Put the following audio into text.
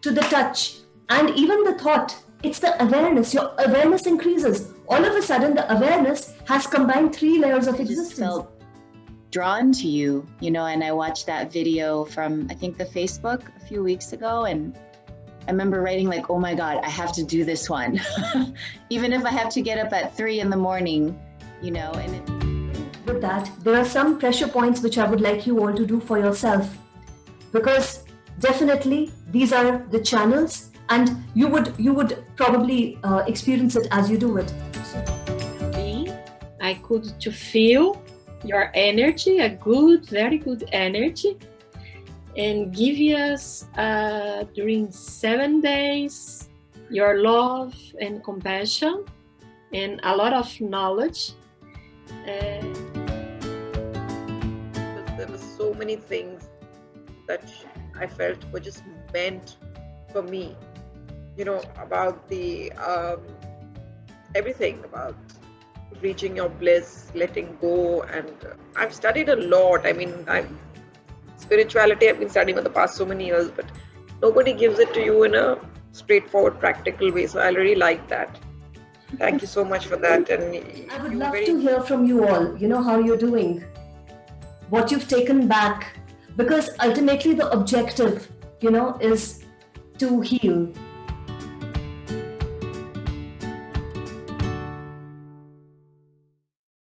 to the touch, and even the thought. It's the awareness. Your awareness increases. All of a sudden, the awareness has combined 3 layers of I just existence. felt drawn to you, and I watched that video from, I think, the Facebook a few weeks ago, and I remember writing like, oh my God, I have to do this one. Even if I have to get up at 3 a.m, With that, there are some pressure points which I would like you all to do for yourself, because definitely these are the channels, and you would probably experience it as you do it. I could to feel your energy, a good, very good energy, and give us during 7 days your love and compassion and a lot of knowledge. There were so many things that I felt were just meant for me, about the everything about reaching your bliss, letting go. And I've studied a lot. Spirituality I've been studying for the past so many years, but nobody gives it to you in a straightforward, practical way. So I really like that. Thank you so much for that. And I would love to hear from you all, how you're doing, what you've taken back, because ultimately the objective, is to heal.